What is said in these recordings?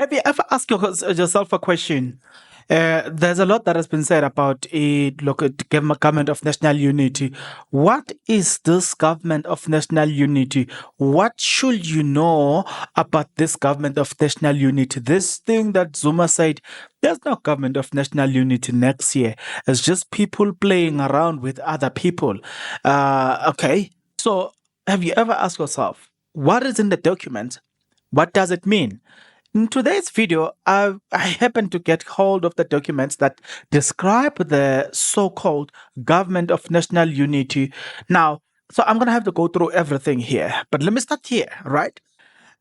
Have you ever asked yourself a question? There's a lot that has been said about a government of national unity. What is this government of national unity? What should you know about this government of national unity? This thing that Zuma said, there's no government of national unity next year. It's just people playing around with other people. Okay. So have you ever asked yourself, what is in the document? What does it mean? In today's video, I happen to get hold of the documents that describe the so-called Government of National Unity. Now, so I'm going to have to go through everything here, but let me start here, right?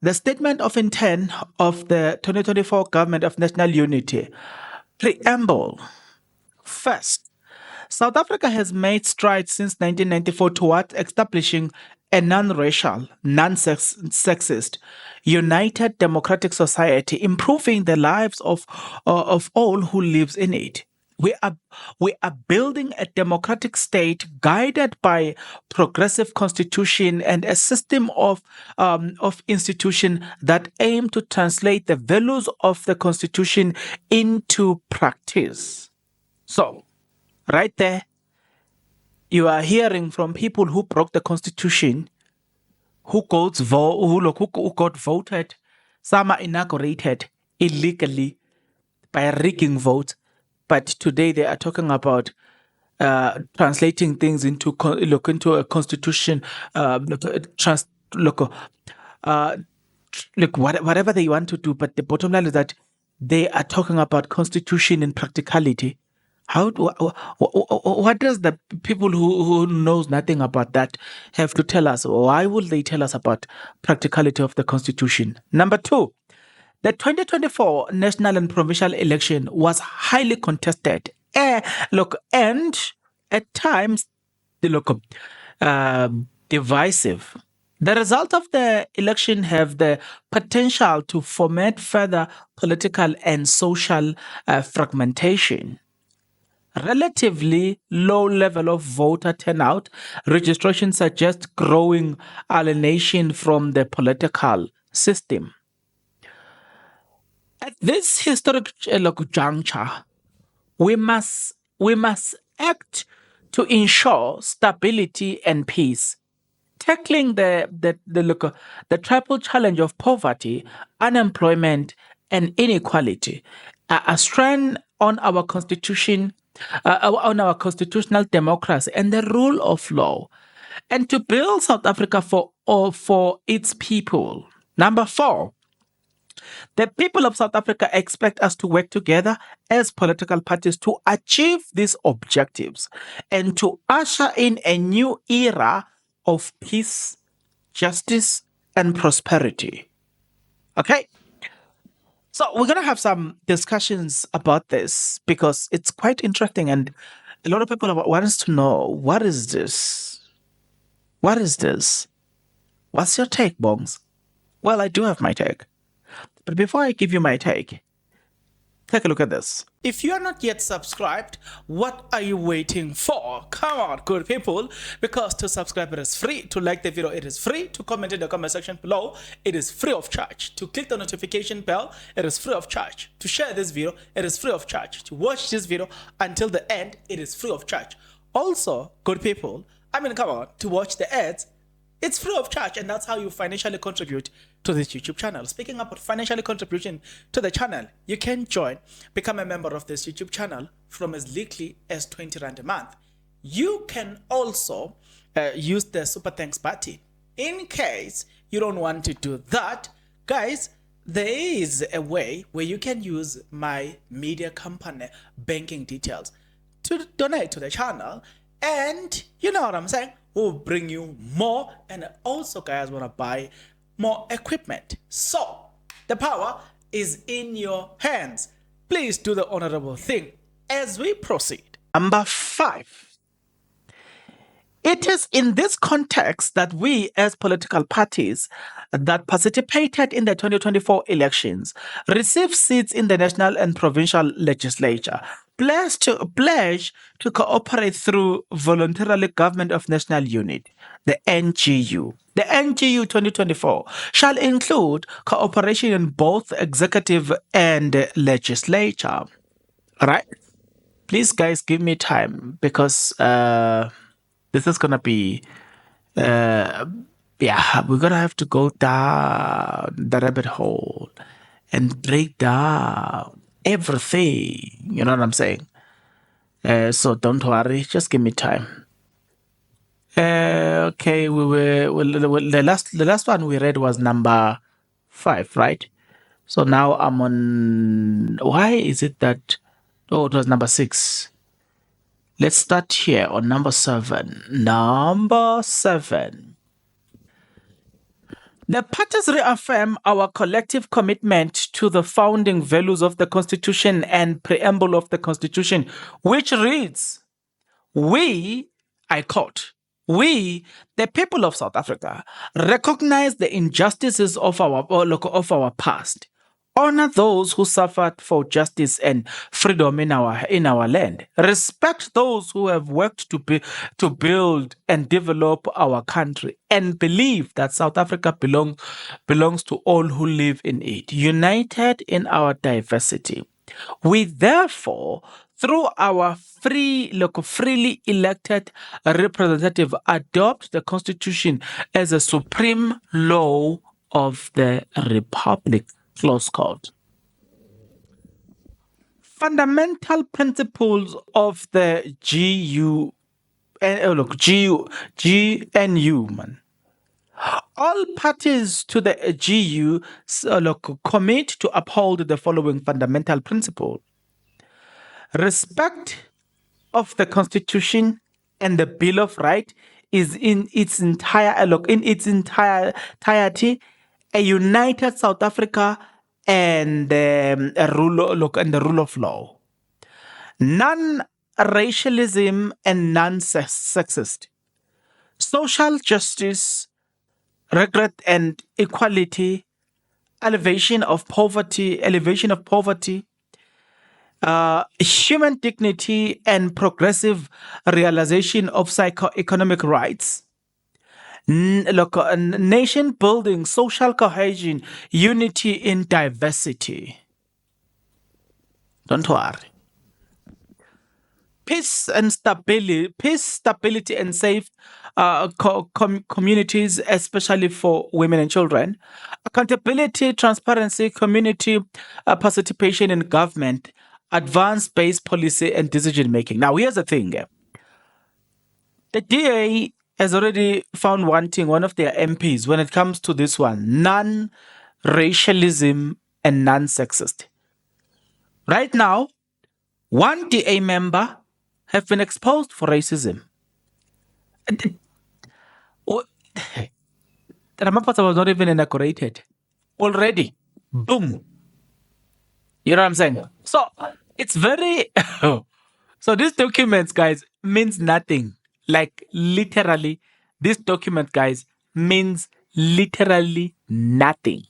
The Statement of Intent of the 2024 Government of National Unity. Preamble. First, South Africa has made strides since 1994 towards establishing a non-racial, non-sexist, united democratic society, improving the lives of all who lives in it. We are building a democratic state guided by progressive constitution and a system of institution that aim to translate the values of the constitution into practice. So, right there, you are hearing from people who broke the constitution, who got voted, some are inaugurated illegally by rigging votes, but today they are talking about translating things into a constitution, whatever they want to do. But the bottom line is that they are talking about constitution and practicality. What does the people who knows nothing about that have to tell us? Why would they tell us about practicality of the constitution? Number two, the 2024 national and provincial election was highly contested. And at times, divisive. The result of the election have the potential to foment further political and social fragmentation. Relatively low level of voter turnout registration suggests growing alienation from the political system. At this historic juncture, we must act to ensure stability and peace, tackling the triple challenge of poverty, unemployment, and inequality. A strain on our constitution, on our constitutional democracy and the rule of law, and to build South Africa for its people. Number four, the people of South Africa expect us to work together as political parties to achieve these objectives and to usher in a new era of peace, justice, and prosperity. Okay? So we're going to have some discussions about this because it's quite interesting and a lot of people want us to know, what is this? What is this? What's your take, Bongs? Well, I do have my take. But before I give you my take a look at this. If you are not yet subscribed, what are you waiting for? Come on, good people. Because to subscribe, it is free. To like the video, it is free. To comment in the comment section below, it is free of charge. To click the notification bell, it is free of charge. To share this video, it is free of charge. To watch this video until the end, it is free of charge. Also, good people, come on, to watch the ads, it's free of charge, and that's how you financially contribute to this YouTube channel. Speaking about financially contribution to the channel, you can become a member of this YouTube channel from as little as 20 Rand a month. You can also use the super thanks button. In case you don't want to do that, guys, there is a way where you can use my media company banking details to donate to the channel, and you know what I'm saying, will bring you more, and also guys want to buy more equipment. So the power is in your hands. Please do the honorable thing as we proceed. Number 5. It is in this context that we, as political parties that participated in the 2024 elections, received seats in the national and provincial legislature, pledge to cooperate through voluntarily Government of National Unity, the NGU. The NGU 2024 shall include cooperation in both executive and legislature. All right. Please, guys, give me time because this is gonna be uh, yeah, we're gonna have to go down the rabbit hole and break down everything. You know what I'm saying? So don't worry, just give me time. Okay, we were the last one we read was number 5, right? So now I'm on. Why is it that? Oh, it was number 6. Let's start here on number 7. Number 7. The parties reaffirm our collective commitment to the founding values of the Constitution and preamble of the Constitution, which reads, we, I quote, we, the people of South Africa, recognize the injustices of our past, honor those who suffered for justice and freedom in our land, respect those who have worked to build and develop our country, and believe that South Africa belongs to all who live in it, united in our diversity. We therefore, through our freely elected representative, adopt the Constitution as a supreme law of the Republic. Close quote. Fundamental principles of the GNU, man. All parties to the GU commit to uphold the following fundamental principle: respect of the Constitution and the Bill of Rights is in its entirety a united South Africa and the rule of law. Non-racialism and non-sexist. Social justice, regret and equality, elevation of poverty, human dignity and progressive realization of economic rights, nation building, social cohesion, unity in diversity. Don't worry. Peace, stability, and safe communities, especially for women and children. Accountability, transparency, community participation in government, advance-based policy and decision making. Now, here's the thing: the DA has already found wanting one of their MPs when it comes to this one: non-racialism and non-sexist. Right now, one DA member have been exposed for racism. Oh, Ramaphosa was not even inaugurated. Already. Boom. You know what I'm saying? So it's very. So these documents, guys, means nothing. Like literally, this document, guys, means literally nothing.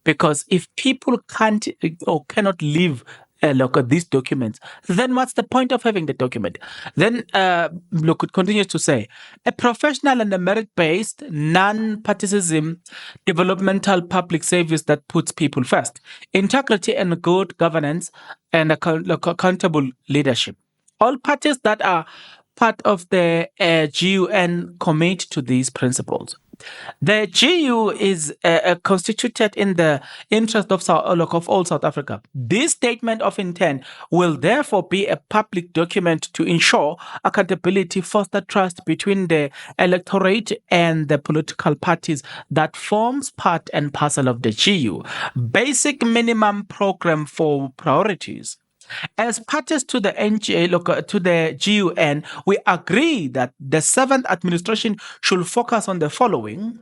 Because if people can't or cannot live look at these documents, then what's the point of having the document? Then look, it continues to say a professional and a merit-based, non-partisan developmental public service that puts people first, integrity and good governance, and accountable leadership. All parties that are part of the GUN commit to these principles. The GU is constituted in the interest of all South Africa. This statement of intent will therefore be a public document to ensure accountability, foster trust between the electorate and the political parties that forms part and parcel of the GU. Basic minimum program for priorities. As parties to the to the GUN, we agree that the seventh administration should focus on the following: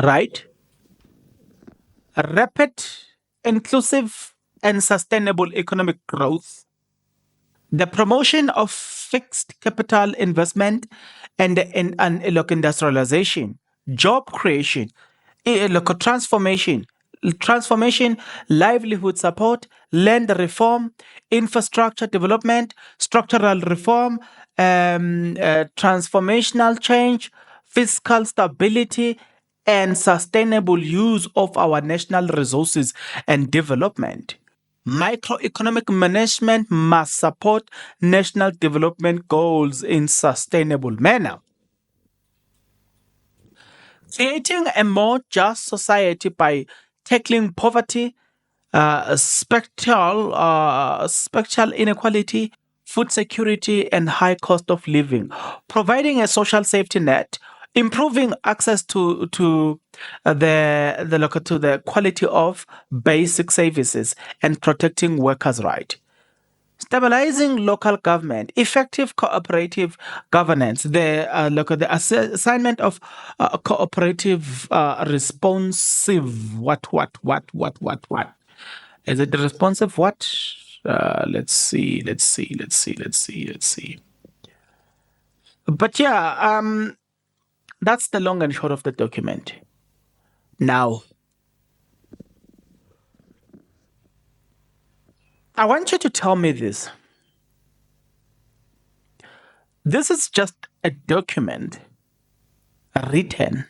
right, rapid, inclusive, and sustainable economic growth, the promotion of fixed capital investment and industrialization, job creation, transformation, livelihood support, land reform, infrastructure development, structural reform, transformational change, fiscal stability, and sustainable use of our national resources and development. Microeconomic management must support national development goals in sustainable manner. Creating a more just society by tackling poverty, spectral inequality, food security, and high cost of living, providing a social safety net, improving access to the quality of basic services, and protecting workers' rights. Stabilizing local government, effective cooperative governance, the assignment of cooperative responsive what is it responsive what? Let's see. But yeah, that's the long and short of the document. Now, I want you to tell me this. This is just a document written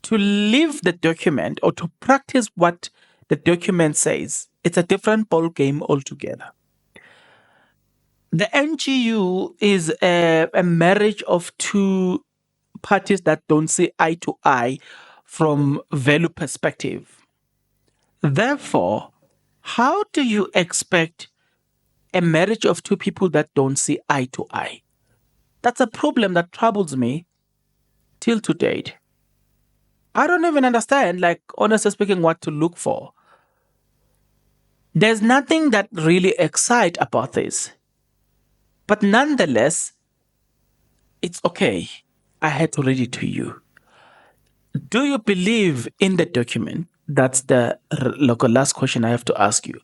to live the document or to practice what the document says. It's a different ball game altogether. The NGU is a marriage of two parties that don't see eye to eye from value perspective. Therefore, how do you expect a marriage of two people that don't see eye to eye? That's a problem that troubles me till to date. I don't even understand, like, honestly speaking, what to look for. There's nothing that really excites about this. But nonetheless, it's okay. I had to read it to you. Do you believe in the document? That's the last question I have to ask you.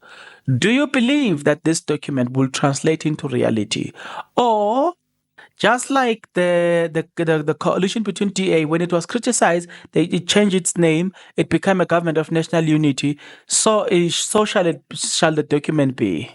Do you believe that this document will translate into reality? Or just like the coalition between DA, when it was criticized, it changed its name, it became a government of national unity. So shall the document be.